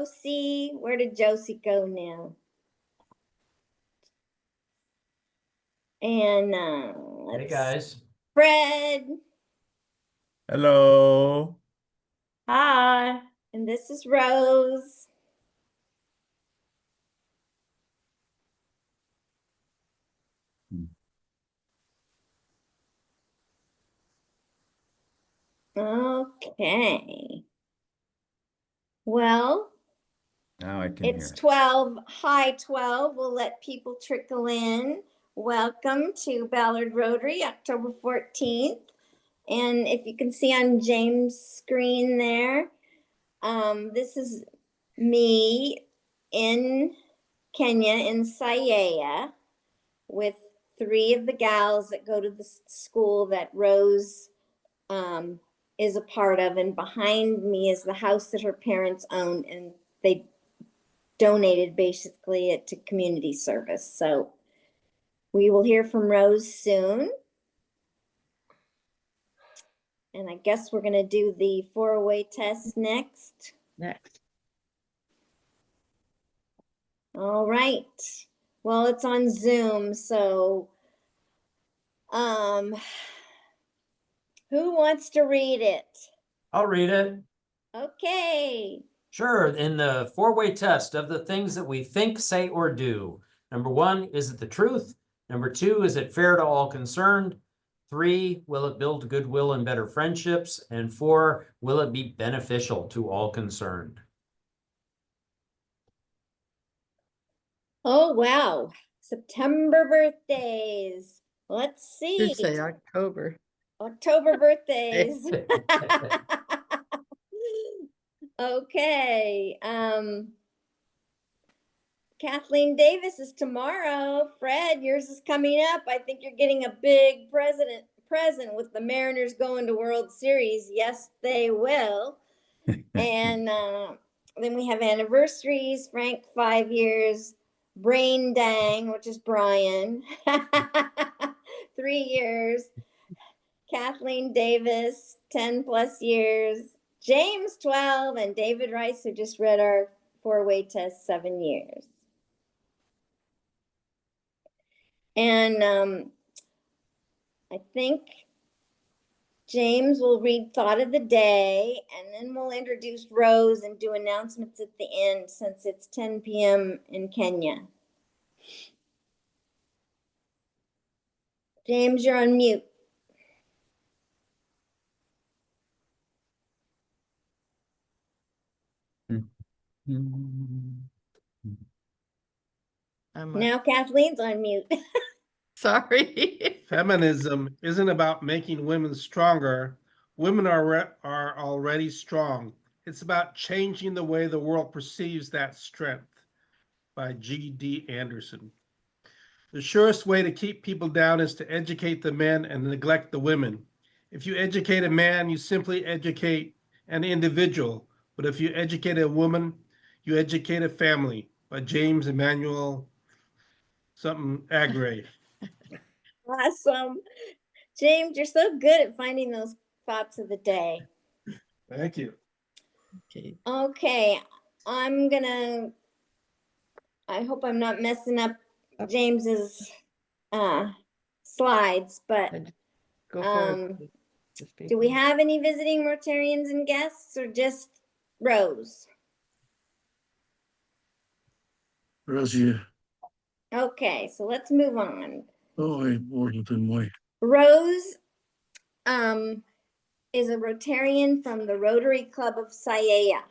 Josie, where did Josie go now? And Hey guys. Fred. Hello. Hi. And this is Rose. Okay. Well, Now I can it's hear it. 12, high 12. We'll let people trickle in. Welcome to Ballard Rotary, October 14th. And if you can see on James' screen there, this is me in Kenya, in Siaya, with 3 of the gals that go to the school that Rose is a part of. And behind me is the house that her parents own, and they donated basically it to community service. So we will hear from Rose soon. And I guess we're going to do the 4-way test next. All right. Well, it's on Zoom, so who wants to read it? I'll read it. Okay. Sure. In the 4-way test of the things that we think, say, or do. Number 1, is it the truth? Number 2, is it fair to all concerned? 3, will it build goodwill and better friendships? And 4, will it be beneficial to all concerned? Oh, wow. September birthdays. Let's see. You say October. October birthdays. Okay. Kathleen Davis is tomorrow. Fred, yours is coming up. I think you're getting a big present with the Mariners going to World Series. Yes, they will. And then we have anniversaries. Frank, 5 years. Brain Dang, which is Brian, 3 years. Kathleen Davis, 10 plus years. James, 12, and David Rice, who just read our 4-way test, 7 years. And I think James will read Thought of the Day, and then we'll introduce Rose and do announcements at the end since it's 10 p.m. in Kenya. James, you're on mute. Now Kathleen's on mute. Sorry. Feminism isn't about making women stronger. Women are already strong. It's about changing the way the world perceives that strength. By G.D. Anderson. The surest way to keep people down is to educate the men and neglect the women. If you educate a man, you simply educate an individual. But if you educate a woman, you educate a family. By James Emmanuel Agre. Awesome. James, you're so good at finding those thoughts of the day. Thank you. Okay, I hope I'm not messing up James's slides, but Go for it. do we have any visiting Rotarians and guests, or just Rose? Rose. Okay, so let's move on. Oh, Rose is a Rotarian from the Rotary Club of Siaya.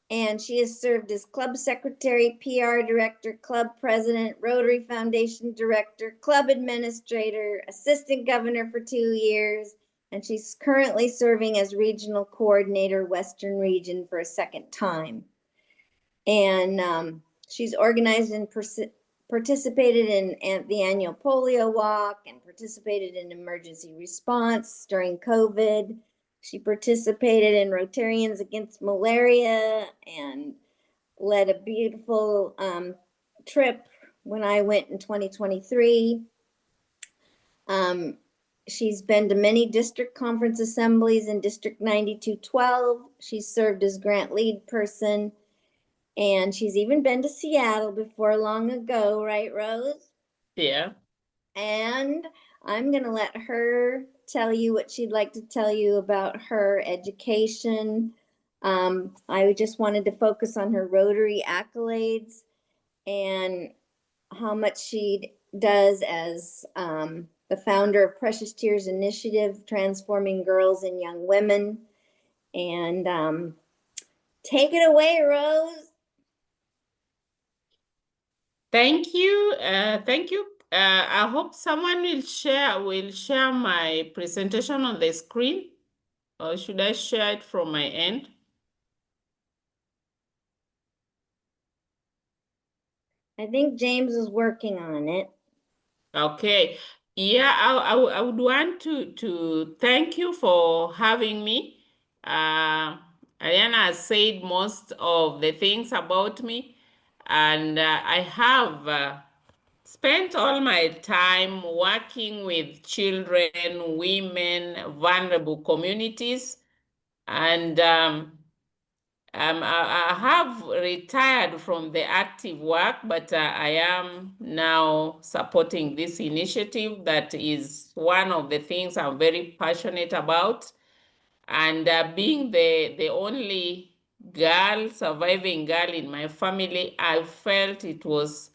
And she has served as club secretary, PR director, club president, Rotary Foundation director, club administrator, assistant governor for 2 years. And she's currently serving as regional coordinator, Western Region, for a second time. And she's organized and participated in the annual polio walk and participated in emergency response during COVID. She participated in Rotarians Against Malaria and led a beautiful trip when I went in 2023. She's been to many district conference assemblies in District 9212. She's served as grant lead person. And she's even been to Seattle before long ago, right, Rose? Yeah. And I'm going to let her tell you what she'd like to tell you about her education. I just wanted to focus on her Rotary accolades and how much she does as the founder of Precious Tears Initiative, transforming girls and young women. And take it away, Rose. Thank you. Thank you. I hope someone will share my presentation on the screen, or should I share it from my end? I think James is working on it. Okay. Yeah, I would want to thank you for having me. Ariana has said most of the things about me, and I have spent all my time working with children, women, vulnerable communities, and I have retired from the active work, but I am now supporting this initiative that is one of the things I'm very passionate about. And being the only girl, surviving girl in my family, I felt it was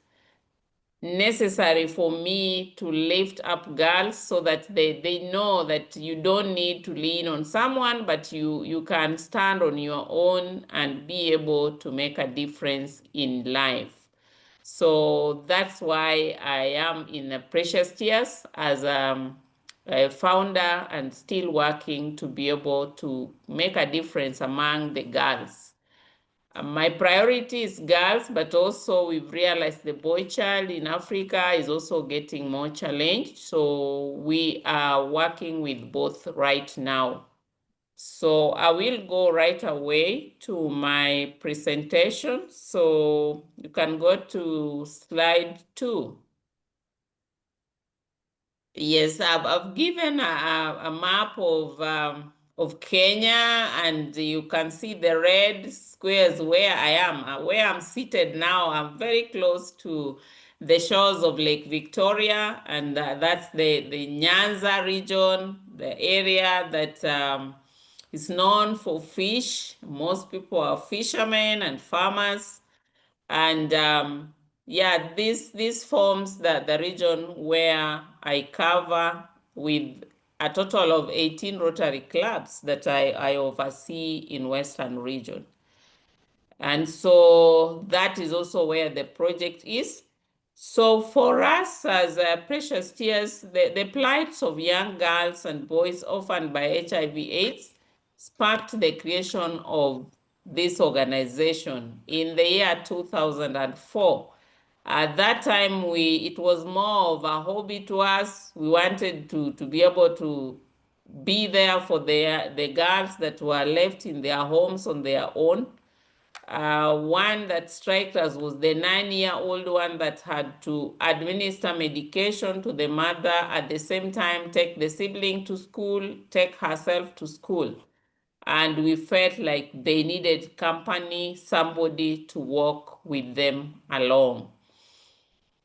necessary for me to lift up girls so that they know that you don't need to lean on someone, but you can stand on your own and be able to make a difference in life. So that's why I am in Precious Tears as a founder and still working to be able to make a difference among the girls. My priority is girls, but also we've realized the boy child in Africa is also getting more challenged. So we are working with both right now. So I will go right away to my presentation. So you can go to slide 2. Yes, I've given a map of Kenya, and you can see the red squares where I am. Where I'm seated now, I'm very close to the shores of Lake Victoria, and that's the Nyanza region, the area that is known for fish. Most people are fishermen and farmers. And yeah, this forms the region where I cover with a total of 18 Rotary clubs that I oversee in Western region. And so that is also where the project is. So for us as Precious Tears, the plights of young girls and boys orphaned by HIV/AIDS sparked the creation of this organization in the year 2004. At that time, it was more of a hobby to us. We wanted to be able to be there for the girls that were left in their homes on their own. One that struck us was the 9-year-old one that had to administer medication to the mother, at the same time take the sibling to school, take herself to school. And we felt like they needed company, somebody to walk with them along.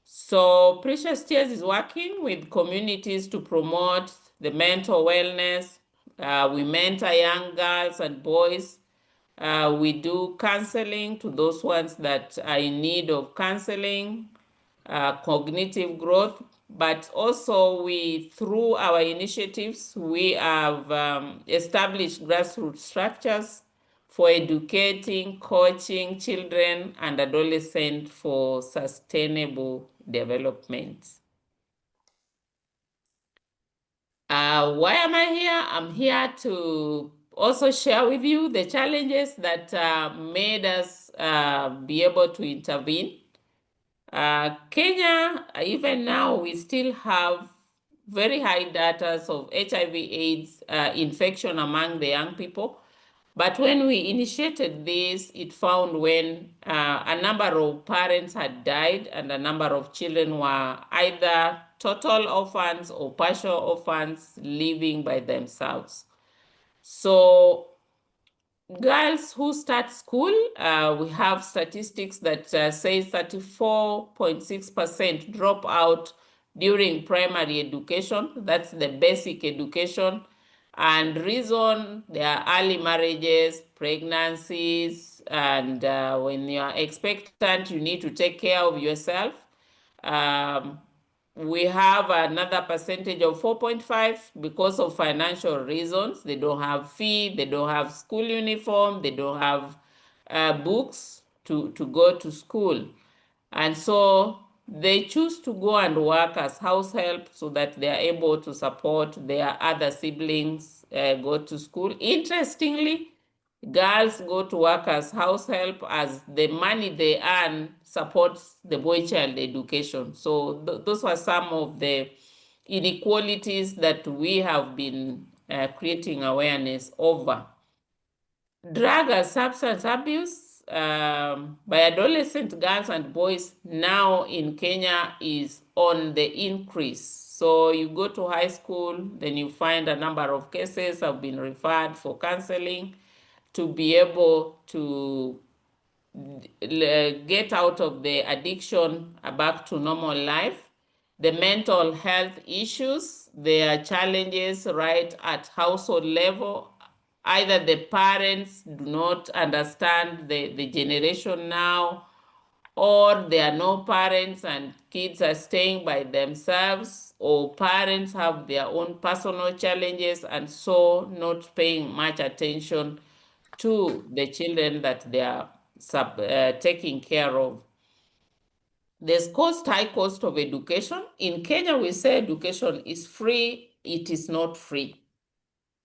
So Precious Tears is working with communities to promote the mental wellness. We mentor young girls and boys. We do counseling to those ones that are in need of counseling, cognitive growth, but also through our initiatives, we have established grassroots structures for educating, coaching children and adolescents for sustainable development. Why am I here? I'm here to also share with you the challenges that made us be able to intervene. Kenya, even now, we still have very high data of HIV/AIDS infection among the young people. But when we initiated this, it found when a number of parents had died and a number of children were either total orphans or partial orphans living by themselves. So girls who start school, we have statistics that say 34.6% drop out during primary education. That's the basic education. And reason, there are early marriages, pregnancies, and when you are expectant, you need to take care of yourself. We have another percentage of 4.5 because of financial reasons. They don't have fee, they don't have school uniform, they don't have books to go to school. And so they choose to go and work as house help so that they are able to support their other siblings go to school. Interestingly, girls go to work as house help as the money they earn supports the boy child education. So those were some of the inequalities that we have been creating awareness over. Drug and substance abuse by adolescent girls and boys now in Kenya is on the increase. So you go to high school, then you find a number of cases have been referred for counseling to be able to get out of the addiction back to normal life. The mental health issues, there are challenges right at household level. Either the parents do not understand the generation now, or there are no parents and kids are staying by themselves, or parents have their own personal challenges and so not paying much attention to the children that they are taking care of. There's high cost of education. In Kenya, we say education is free. It is not free.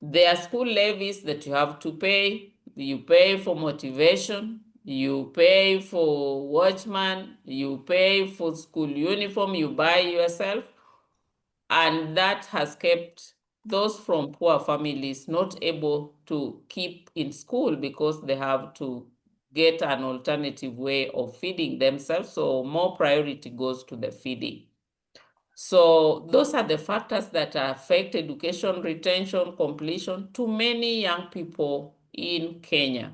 There are school levies that you have to pay. You pay for motivation. You pay for watchman. You pay for school uniform. You buy yourself. And that has kept those from poor families not able to keep in school because they have to get an alternative way of feeding themselves. So more priority goes to the feeding. So those are the factors that affect education, retention, completion to many young people in Kenya.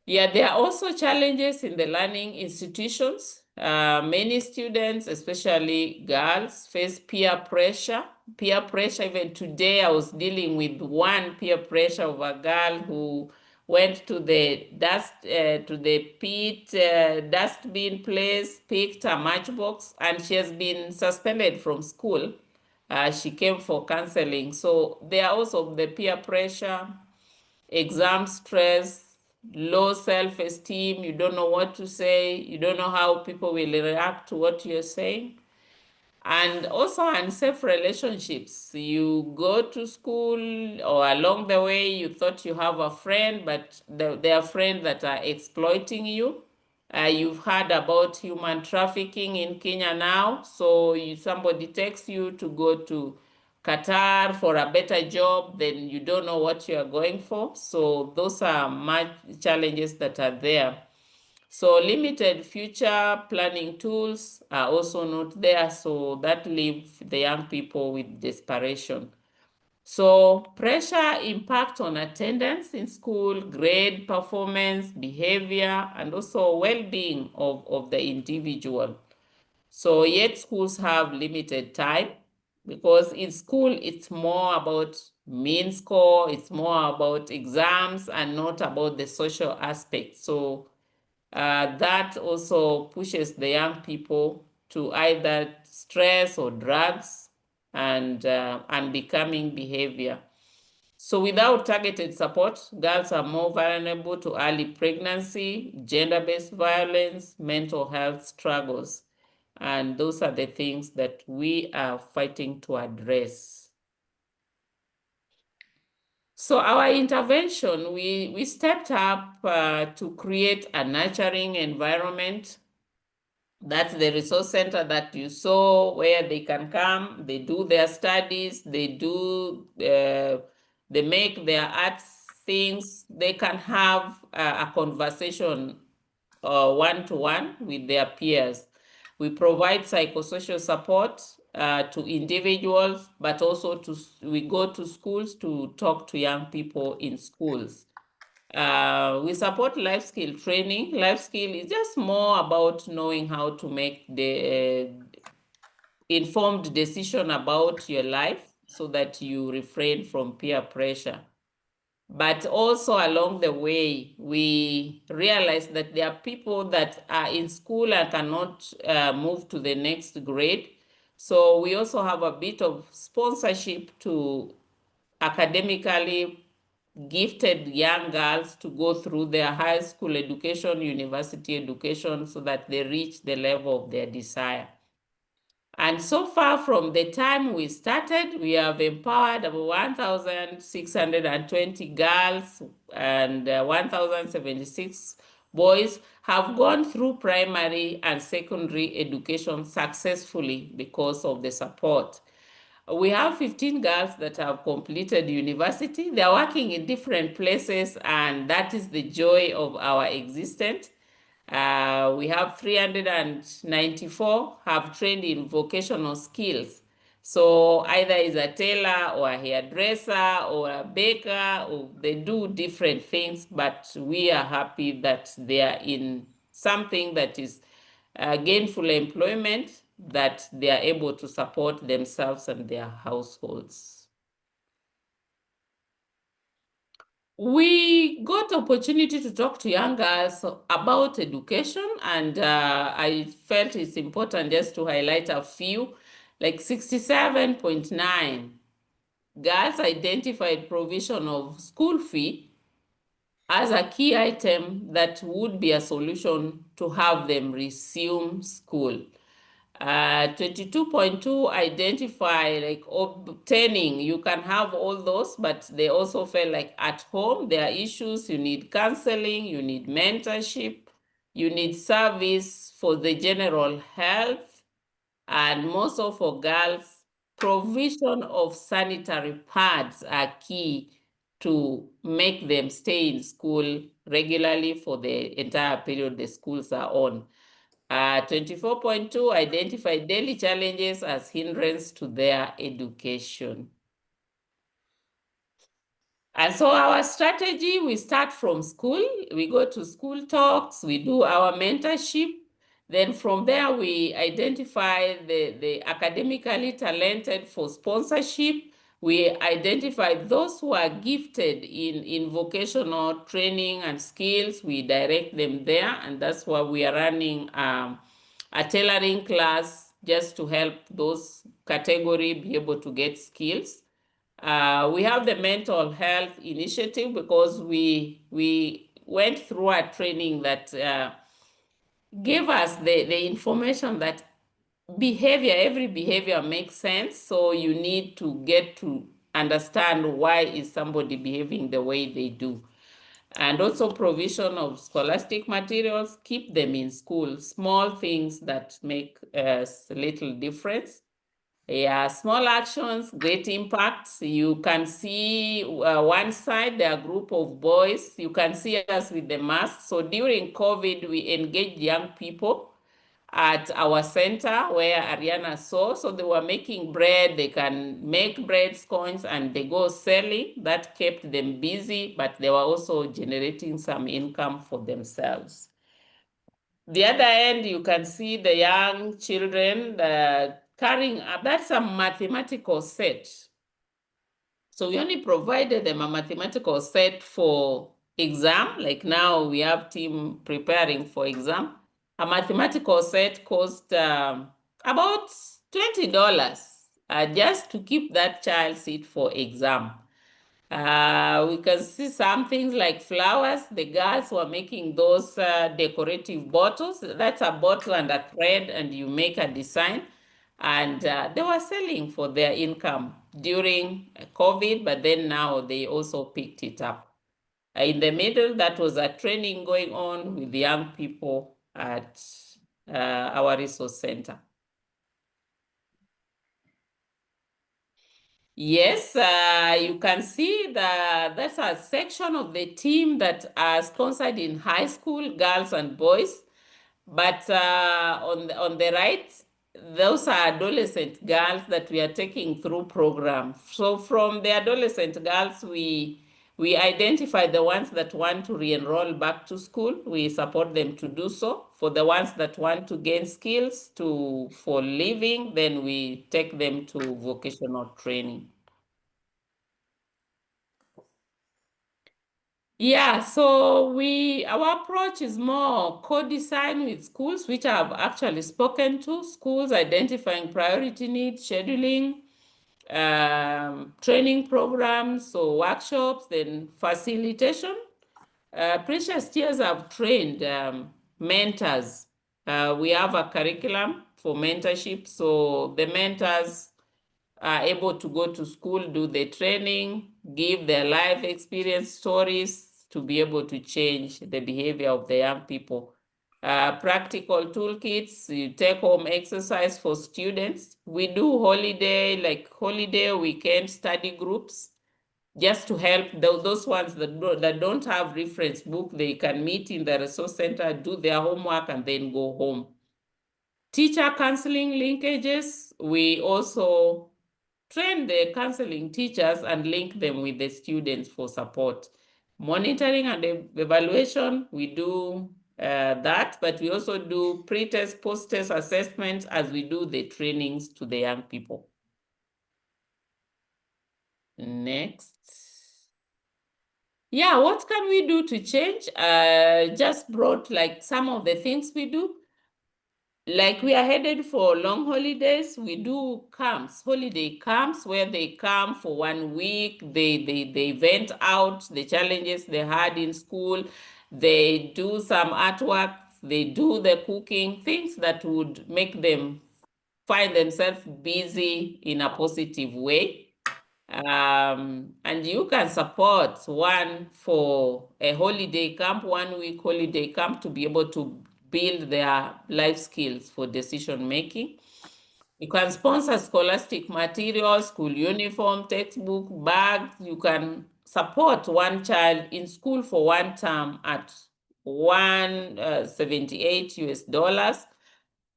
Yeah, there are also challenges in the learning institutions. Many students, especially girls, face peer pressure. Peer pressure, even today, I was dealing with one peer pressure of a girl who went to the dustbin place, picked a matchbox, and she has been suspended from school. She came for counseling. So there are also the peer pressure, exam stress, low self-esteem, you don't know what to say, you don't know how people will react to what you're saying. And also unsafe relationships. You go to school or along the way, you thought you have a friend, but there are friends that are exploiting you. You've heard about human trafficking in Kenya now. So somebody takes you to go to Qatar for a better job, then you don't know what you are going for. So those are much challenges that are there. So limited future planning tools are also not there, so that leaves the young people with desperation. So pressure impact on attendance in school, grade, performance, behavior, and also well-being of the individual. So yet schools have limited time because in school it's more about mean score, it's more about exams and not about the social aspect. So that also pushes the young people to either stress or drugs and unbecoming behavior. So without targeted support, girls are more vulnerable to early pregnancy, gender-based violence, mental health struggles. And those are the things that we are fighting to address. So our intervention, we stepped up to create a nurturing environment. That's the resource center that you saw where they can come, they do their studies, they do They make their arts things. They can have a conversation one-to-one with their peers. We provide psychosocial support to individuals, but also we go to schools to talk to young people in schools. We support life skill training. Life skill is just more about knowing how to make the informed decision about your life so that you refrain from peer pressure. But also along the way, we realize that there are people that are in school and cannot move to the next grade. So we also have a bit of sponsorship to academically gifted young girls to go through their high school education, university education, so that they reach the level of their desire. And so far from the time we started, we have empowered about 1,620 girls and 1,076 boys have gone through primary and secondary education successfully because of the support. We have 15 girls that have completed university. They are working in different places, and that is the joy of our existence. We have 394 have trained in vocational skills. So either is a tailor or a hairdresser or a baker, or they do different things, but we are happy that they are in something that is gainful employment, that they are able to support themselves and their households. We got opportunity to talk to young girls about education, and I felt it's important just to highlight a few. Like 67.9 girls identified provision of school fee as a key item that would be a solution to have them resume school. 22.2 identify like obtaining, you can have all those, but they also felt like at home there are issues, you need counseling, you need mentorship, you need service for the general health, and most of for girls, provision of sanitary pads are key to make them stay in school regularly for the entire period the schools are on. 24.2 identify daily challenges as hindrance to their education. And so our strategy, we start from school, we go to school talks, we do our mentorship. Then from there, we identify the academically talented for sponsorship. We identify those who are gifted in vocational training and skills. We direct them there, and that's why we are running a tailoring class just to help those category be able to get skills. We have the mental health initiative because we went through a training that gave us the information that every behavior makes sense. So you need to get to understand why is somebody behaving the way they do. And also provision of scholastic materials, keep them in school, small things that make a little difference. Yeah, small actions, great impacts. You can see one side, there are a group of boys. You can see us with the masks. So during COVID, we engaged young people at our center where Ariana saw. So they were making bread. They can make bread scones and they go selling. That kept them busy, but they were also generating some income for themselves. The other end, you can see the young children carrying up. That's a mathematical set. So we only provided them a mathematical set for exam. Like now we have team preparing for exam. A mathematical set cost about $20 just to keep that child seat for exam. We can see some things like flowers. The girls were making those decorative bottles. That's a bottle and a thread, and you make a design. And they were selling for their income during COVID, but then now they also picked it up. In the middle, that was a training going on with young people at our resource center. Yes, you can see that's a section of the team that are sponsored in high school, girls and boys. But on the right, those are adolescent girls that we are taking through program. So from the adolescent girls, we identify the ones that want to re-enroll back to school. We support them to do so. For the ones that want to gain skills for living, then we take them to vocational training. Yeah, so our approach is more co-design with schools, which I've actually spoken to, schools identifying priority needs, scheduling, training programs, so workshops, then facilitation. Precious Tears have trained mentors. We have a curriculum for mentorship, so the mentors are able to go to school, do the training, give their life experience stories to be able to change the behavior of the young people. Practical toolkits, you take home exercise for students. We do holiday weekend study groups just to help those ones that don't have reference book. They can meet in the resource center, do their homework, and then go home. Teacher counseling linkages, we also train the counseling teachers and link them with the students for support. Monitoring and evaluation, we do that, but we also do pre-test, post-test assessments as we do the trainings to the young people. Next. Yeah, what can we do to change? Just brought like some of the things we do. Like we are headed for long holidays, we do camps, holiday camps, where they come for 1 week, they vent out the challenges they had in school, they do some artwork, they do the cooking, things that would make them find themselves busy in a positive way. And you can support one for a holiday camp, 1 week holiday camp, to be able to build their life skills for decision making. You can sponsor scholastic materials, school uniform, textbook, bags. You can support one child in school for 1 term at $178.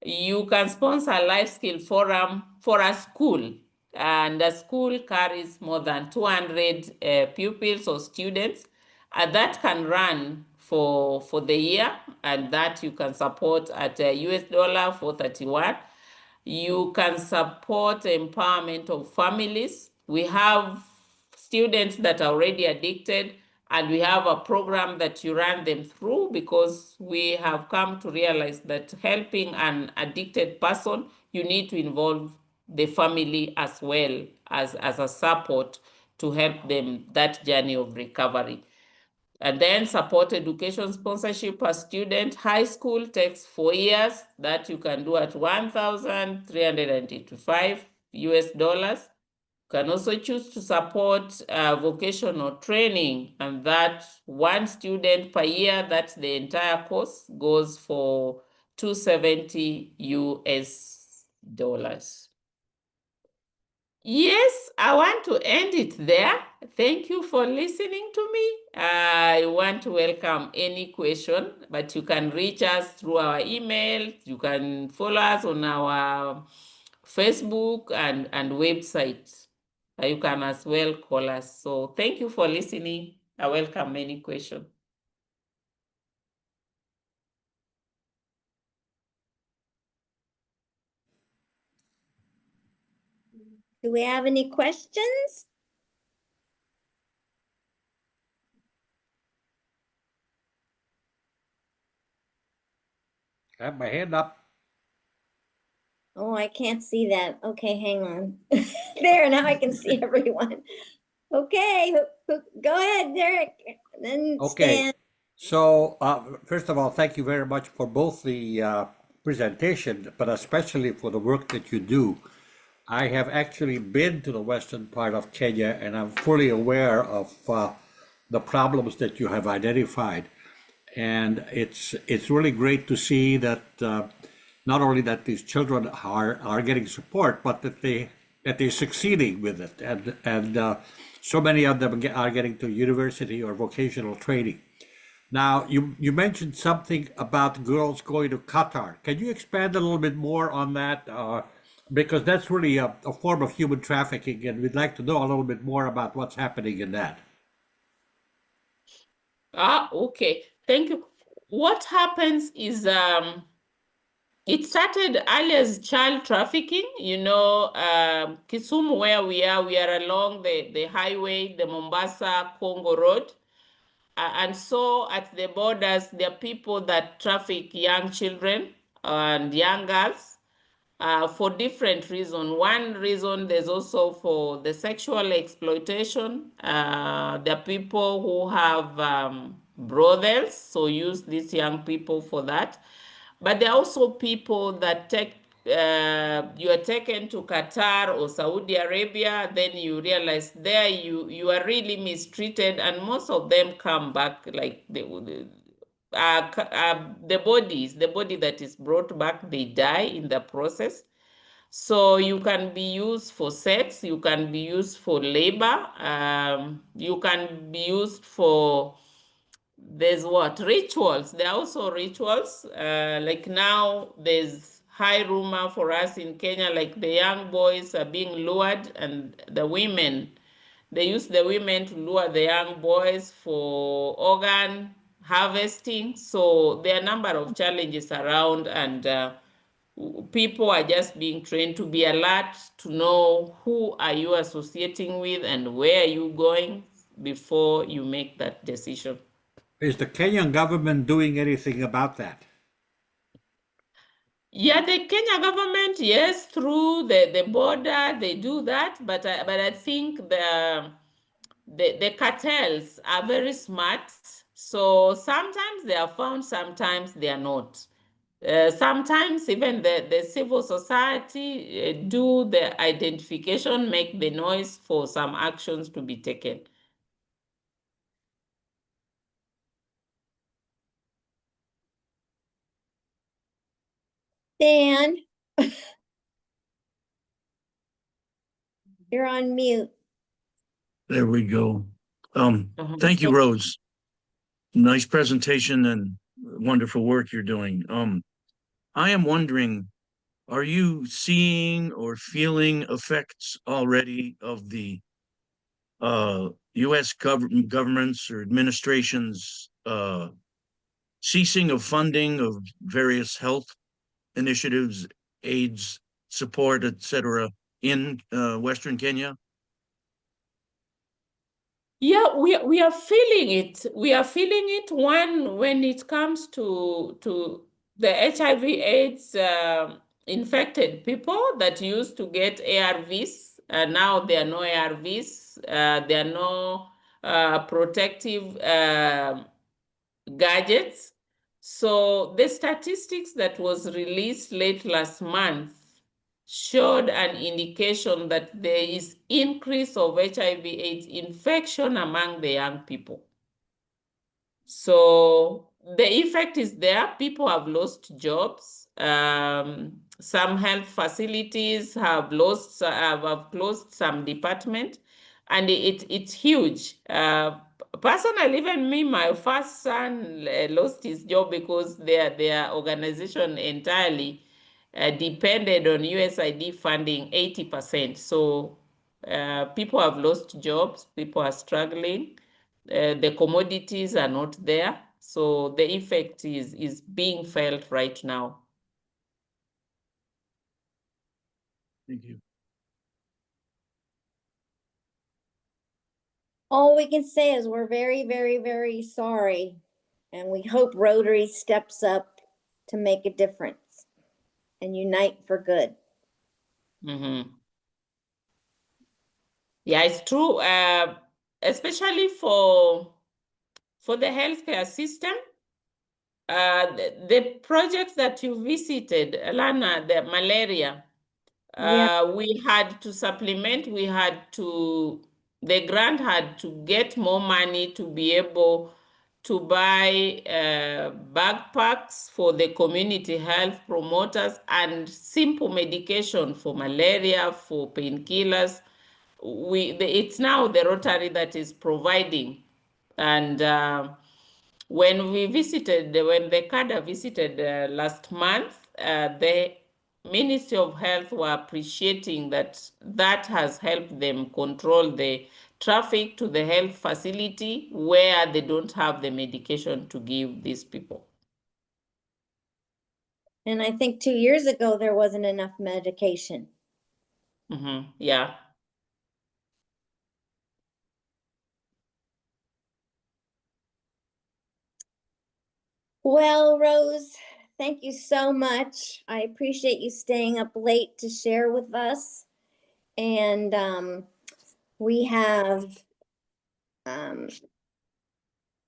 You can sponsor a life skill forum for a school, and the school carries more than 200 pupils or students, and that can run for the year, and that you can support at $431. You can support empowerment of families. We have students that are already addicted, and we have a program that you run them through, because we have come to realize that helping an addicted person, you need to involve the family as well as a support to help them that journey of recovery. And then support education sponsorship per student. High school takes 4 years, that you can do at $1,385. You can also choose to support vocational training, and that 1 student per year, that's the entire course, goes for $270. Yes, I want to end it there. Thank you for listening to me. I want to welcome any question, but you can reach us through our email. You can follow us on our Facebook and website. You can as well call us. So thank you for listening. I welcome any question. Do we have any questions? I have my hand up. Oh, I can't see that. Okay, hang on. There, now I can see everyone. Okay, go ahead, Derek. Then Okay. Stan. So, first of all, thank you very much for both the presentation, but especially for the work that you do. I have actually been to the western part of Kenya, and I'm fully aware of the problems that you have identified. And it's really great to see that not only that these children are getting support, but that they that they're succeeding with it, and so many of them are getting to university or vocational training. Now, you mentioned something about girls going to Qatar. Can you expand a little bit more on that? Because that's really a form of human trafficking, and we'd like to know a little bit more about what's happening in that. Okay. Thank you. What happens is it started early as child trafficking. Kisumu, where we are along the highway, the Mombasa-Congo Road. And so at the borders, there are people that traffic young children and young girls for different reasons. One reason, there's also for the sexual exploitation. There are people who have brothels, so use these young people for that. But there are also people that you are taken to Qatar or Saudi Arabia, then you realize there you are really mistreated, and most of them come back like the body that is brought back, they die in the process. So you can be used for sex, you can be used for labor, you can be used for, there's what, rituals. There are also rituals. Like now, there's high rumor for us in Kenya, like the young boys are being lured, and they use the women to lure the young boys for organ harvesting. So there are a number of challenges around, and people are just being trained to be alert, to know who are you associating with and where are you going before you make that decision. Is the Kenyan government doing anything about that? Yeah, the Kenya government, yes, through the border, they do that, but I think the cartels are very smart. So sometimes they are found, sometimes they are not. Sometimes even the civil society do the identification, make the noise for some actions to be taken. Dan, you're on mute. There we go. Uh-huh. Thank you, Rose. Nice presentation and wonderful work you're doing. I am wondering, are you seeing or feeling effects already of the US governments or administrations ceasing of funding of various health initiatives, AIDS support, etc., in Western Kenya? Yeah, we are feeling it. We are feeling it, one, when it comes to the HIV/AIDS infected people that used to get ARVs. Now there are no ARVs. There are no protective gadgets. So the statistics that was released late last month showed an indication that there is increase of HIV/AIDS infection among the young people. So the effect is there. People have lost jobs. Some health facilities have closed some department, and it's huge. Personally, even me, my first son lost his job because their organization entirely depended on USAID funding 80%. So people have lost jobs, people are struggling, the commodities are not there. So the effect is being felt right now. Thank you. All we can say is we're very, very, very sorry. And we hope Rotary steps up to make a difference and unite for good. Mm-hmm. Yeah, it's true. Especially for the healthcare system. The project that you visited, Lana, the malaria, we had to supplement, the grant had to get more money to be able to buy backpacks for the community health promoters and simple medication for malaria, for painkillers. It's now the Rotary that is providing. And when the cadre visited last month, the Ministry of Health were appreciating that has helped them control the traffic to the health facility where they don't have the medication to give these people. And I think 2 years ago, there wasn't enough medication. Yeah. Well, Rose, thank you so much. I appreciate you staying up late to share with us. And we have,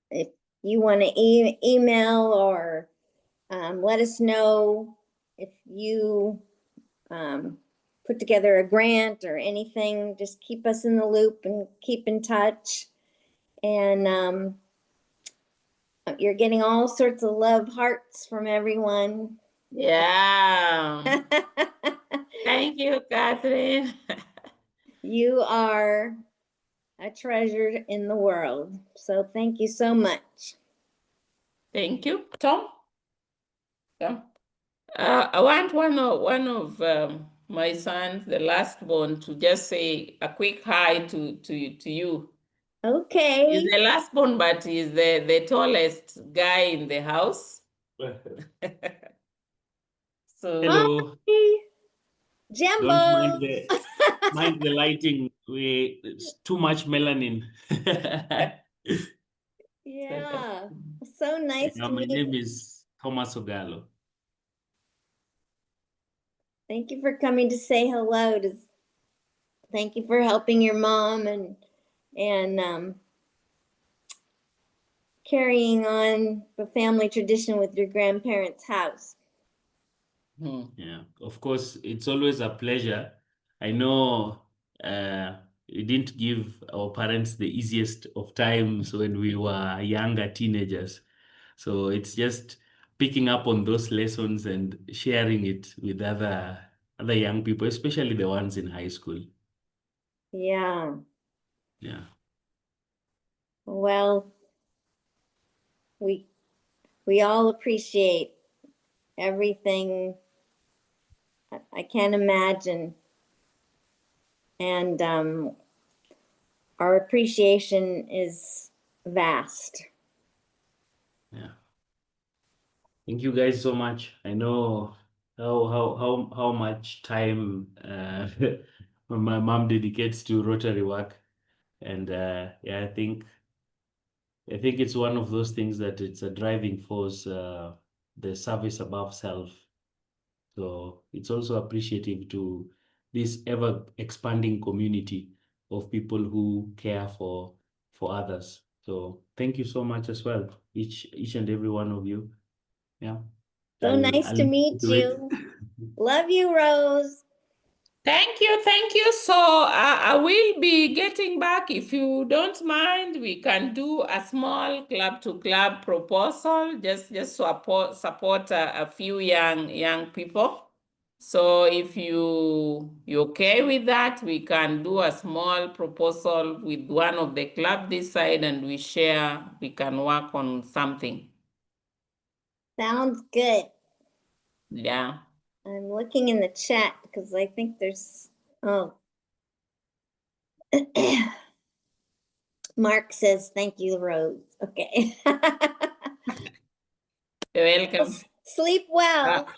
if you want to email or let us know if you put together a grant or anything, just keep us in the loop and keep in touch. And you're getting all sorts of love hearts from everyone. Yeah. Thank you, Catherine. You are a treasure in the world. So thank you so much. Thank you, Tom. Yeah. I want one of my sons, the last born, to just say a quick hi to you. Okay. He's the last born, but he's the tallest guy in the house. So Hello. Hi, Jumbo. Don't mind the lighting. It's too much melanin. Yeah. So nice to My meet name you. is Thomas Ogalo. Thank you for coming to say hello. Thank you for helping your mom and carrying on the family tradition with your grandparents' house. Yeah, of course, it's always a pleasure. I know we didn't give our parents the easiest of times when we were younger teenagers. So it's just picking up on those lessons and sharing it with other young people, especially the ones in high school. Yeah. Yeah. Well, we all appreciate everything. I can't imagine. And our appreciation is vast. Yeah. Thank you guys so much. I know how much time my mom dedicates to Rotary work, and yeah, I think it's one of those things that it's a driving force, the service above self. So it's also appreciative to this ever expanding community of people who care for others. So thank you so much as well, each and every one of you. Yeah. So nice to meet you. Love you, Rose. Thank you, thank you. So I will be getting back. If you don't mind, we can do a small club-to-club proposal, just support a few young people. So if you're okay with that, we can do a small proposal with one of the club this side, and we can work on something. Sounds good. Yeah. I'm looking in the chat because I think there's, oh. Mark says, thank you, Rose. Okay. You're welcome. Sleep well.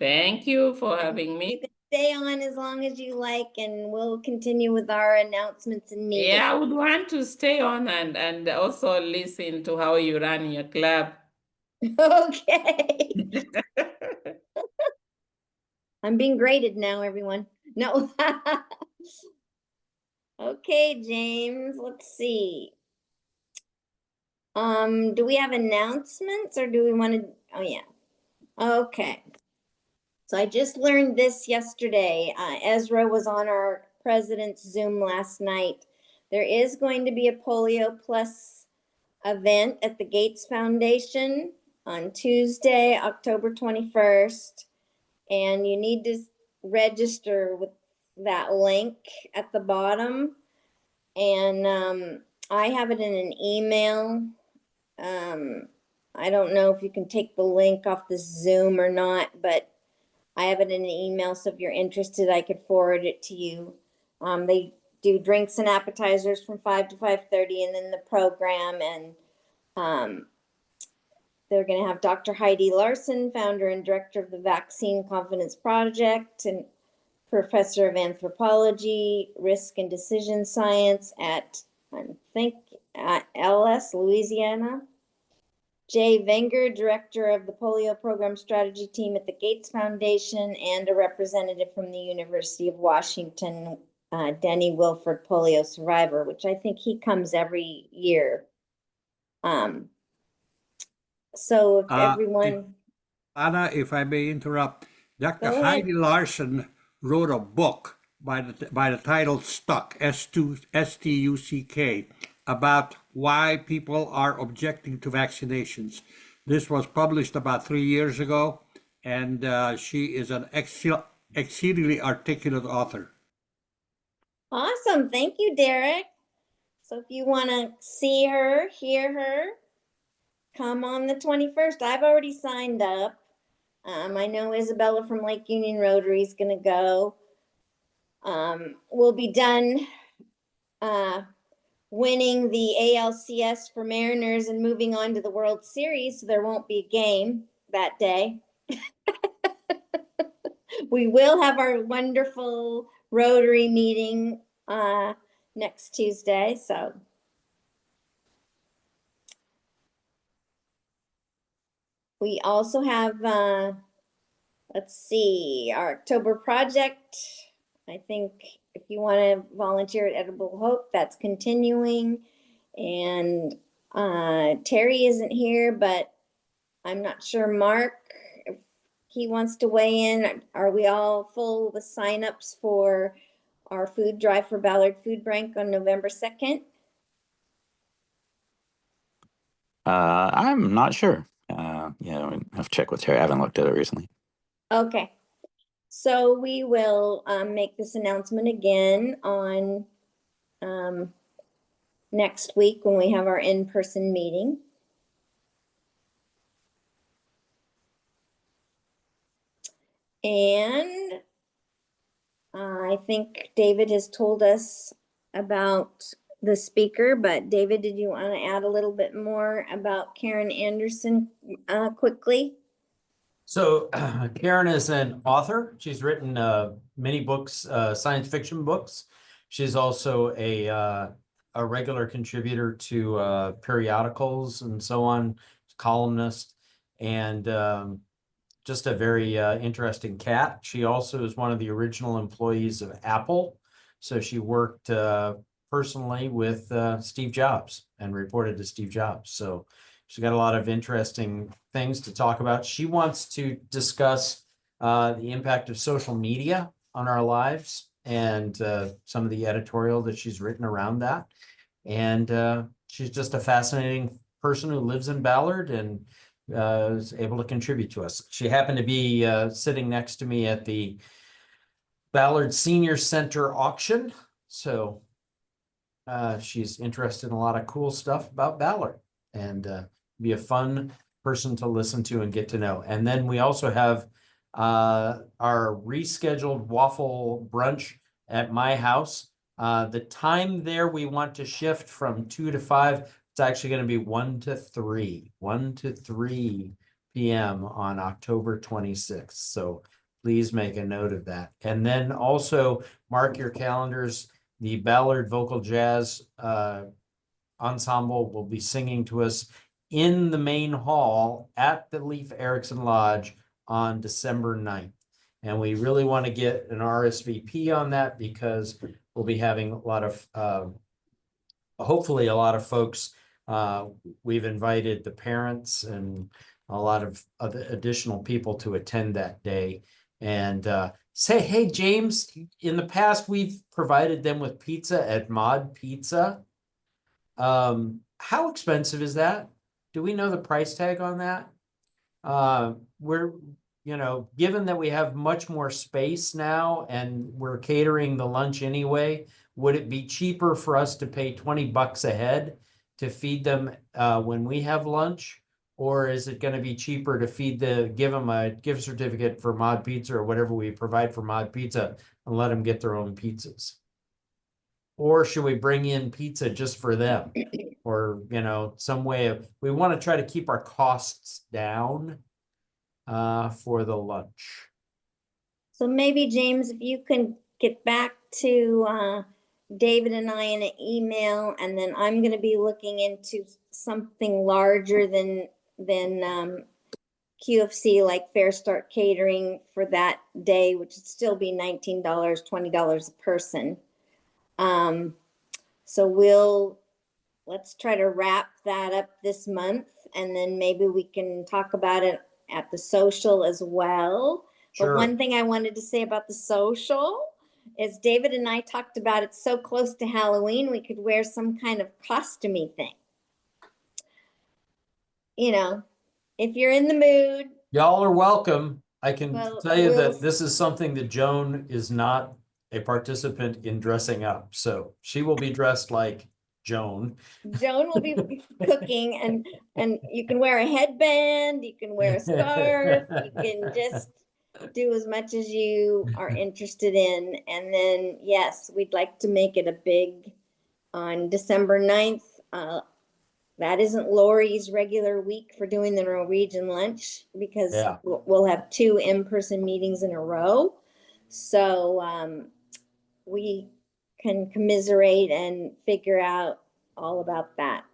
Thank you for having me. You can stay on as long as you like, and we'll continue with our announcements and meetings. Yeah, I would want to stay on and also listen to how you run your club. Okay. I'm being graded now, everyone. No. Okay, James, let's see. Do we have announcements or do we want to, oh yeah. Okay. So I just learned this yesterday. Ezra was on our president's Zoom last night, There is going to be a Polio Plus event at the Gates Foundation on Tuesday, October 21st. And you need to register with that link at the bottom. And I have it in an email. I don't know if you can take the link off the Zoom or not, but I have it in an email. So if you're interested, I could forward it to you. They do drinks and appetizers from 5 to 5:30, and then the program. And they're going to have Dr. Heidi Larson, founder and director of the Vaccine Confidence Project, and professor of anthropology, risk and decision science at, I think, at LS, Louisiana. Jay Wenger, director of the polio program strategy team at the Gates Foundation, and a representative from the University of Washington, Denny Wilford, polio survivor, which I think he comes every year. So if everyone, Anna, if I may interrupt, Dr. Go ahead. Heidi Larson wrote a book by the title Stuck, S-T-U-C-K, about why people are objecting to vaccinations. This was published about 3 years ago, and she is an exceedingly articulate author. awesome. Thank you, Derek. So if you want to see her, hear her, come on the 21st. I've already signed up. I know Isabella from Lake Union Rotary is going to go. We'll be done winning the ALCS for Mariners and moving on to the World Series, so there won't be a game that day. We will have our wonderful Rotary meeting next Tuesday, so. We also have, let's see, our October project. I think if you want to volunteer at Edible Hope, that's continuing. And Terry isn't here, but I'm not sure, Mark, if he wants to weigh in. Are we all full with signups for our food drive for Ballard Food Bank on November 2nd? I'm not sure. Yeah, I have to check with Terry. I haven't looked at it recently. Okay. So we will make this announcement again on next week when we have our in-person meeting. And I think David has told us about the speaker, but David, did you want to add a little bit more about Karen Anderson quickly? So Karen is an author. She's written many books, science fiction books. She's also a regular contributor to periodicals and so on, columnist, and just a very interesting cat. She also is one of the original employees of Apple. So she worked personally with Steve Jobs and reported to Steve Jobs. So she's got a lot of interesting things to talk about. She wants to discuss the impact of social media on our lives and some of the editorial that she's written around that. And she's just a fascinating person who lives in Ballard and is able to contribute to us. She happened to be sitting next to me at the Ballard Senior Center auction. So she's interested in a lot of cool stuff about Ballard, and be a fun person to listen to and get to know. And then we also have our rescheduled waffle brunch at my house. The time there we want to shift from 2 to 5. It's actually going to be 1 to 3 p.m. on October 26th. So please make a note of that. And then also mark your calendars. The Ballard Vocal Jazz Ensemble will be singing to us in the main hall at the Leif Erikson Lodge on December 9th. And we really want to get an RSVP on that because we'll be having a lot of, hopefully a lot of folks. We've invited the parents and a lot of other additional people to attend that day. And say, hey, James, in the past, we've provided them with pizza at Mod Pizza. How expensive is that? Do we know the price tag on that? We're, given that we have much more space now and we're catering the lunch anyway, would it be cheaper for us to pay $20 a head to feed them when we have lunch? Or is it going to be cheaper to give them a gift certificate for Mod Pizza or whatever we provide for Mod Pizza and let them get their own pizzas? Or should we bring in pizza just for them? Or, some way of, we want to try to keep our costs down for the lunch. So maybe, James, if you can get back to David and I in an email, and then I'm going to be looking into something larger than QFC, like Fair Start Catering for that day, which would still be $19, $20 a person. So let's try to wrap that up this month, and then maybe we can talk about it at the social as well. Sure. But one thing I wanted to say about the social is David and I talked about it's so close to Halloween, we could wear some kind of costumey thing. If you're in the mood. Y'all are welcome. I can tell you we'll that this is something that Joan is not a participant in dressing up. So she will be dressed like Joan. Joan will be cooking, and you can wear a headband, you can wear a scarf, you can just do as much as you are interested in. And then, yes, we'd like to make it a big on December 9th. That isn't Lori's regular week for doing the Norwegian lunch because we'll have 2 in-person meetings in a row. So we can commiserate and figure out all about that.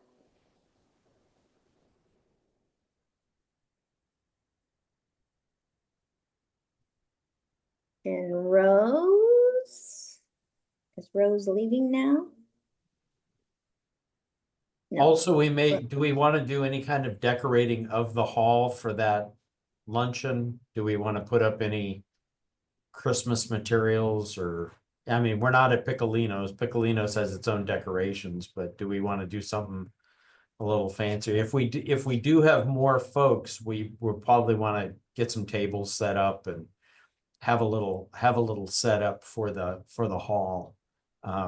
And Rose, is Rose leaving now? No. Also, do we want to do any kind of decorating of the hall for that luncheon? Do we want to put up any Christmas materials or, we're not at Piccolino's. Piccolino's has its own decorations, but do we want to do something a little fancy? If we do have more folks, we will probably want to get some tables set up and have a little setup for the hall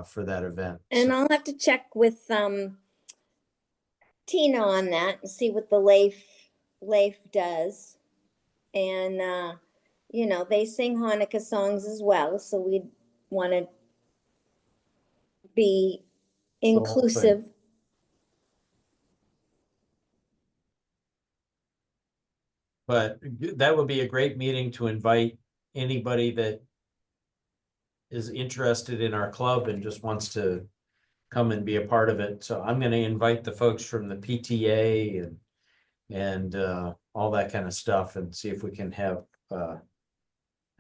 for that event. And I'll have to check with Tina on that and see what the Leif does. And they sing Hanukkah songs as well, so we'd want to be inclusive. But that would be a great meeting to invite anybody that is interested in our club and just wants to come and be a part of it. So I'm going to invite the folks from the PTA and all that kind of stuff and see if we can have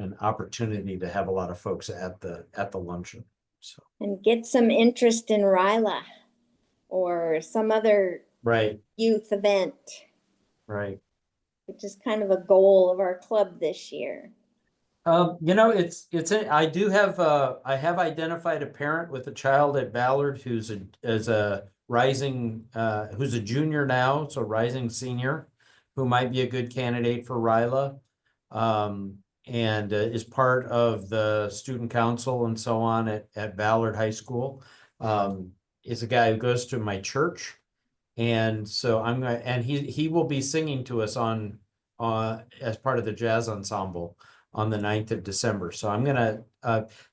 an opportunity to have a lot of folks at the luncheon. So and get some interest in Ryla or some other youth event. Right. Which is kind of a goal of our club this year. I have identified a parent with a child at Ballard who's a junior now, so rising senior, who might be a good candidate for Ryla, and is part of the student council and so on at Ballard High School. Is a guy who goes to my church, and so he will be singing to us as part of the jazz ensemble on the 9th of December. So I'm gonna,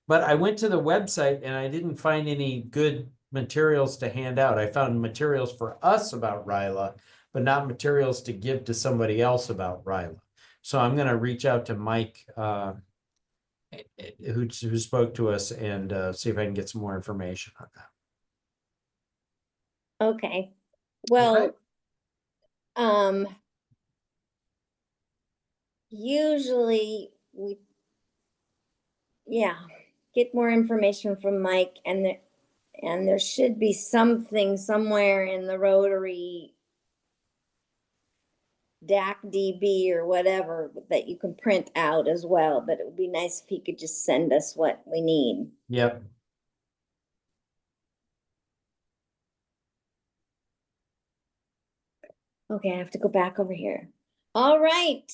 but I went to the website and I didn't find any good materials to hand out. I found materials for us about Ryla, but not materials to give to somebody else about Ryla. So I'm gonna reach out to Mike, who spoke to us, and see if I can get some more information on that. Okay. Well, usually we get more information from Mike, and there should be something somewhere in the Rotary DAC DB or whatever that you can print out as well, but it would be nice if he could just send us what we need. Yep. Okay, I have to go back over here. All right.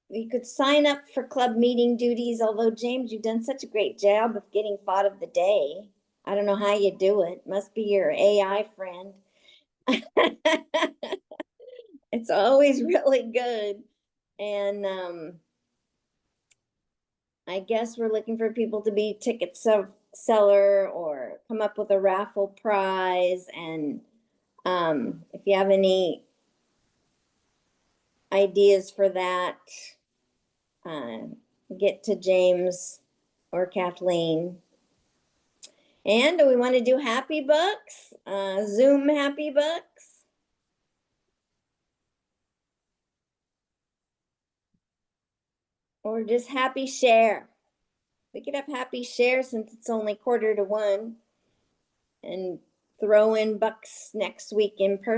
You could sign up for club meeting duties, although James, you've done such a great job of getting thought of the day. I don't know how you do it. Must be your AI friend. It's always really good. And I guess we're looking for people to be ticket seller or come up with a raffle prize. And if you have any ideas for that, get to James or Kathleen. And do we want to do happy bucks? Zoom happy bucks? Or just happy share? We could have happy share since it's only 1:45 and throw in bucks next week in person.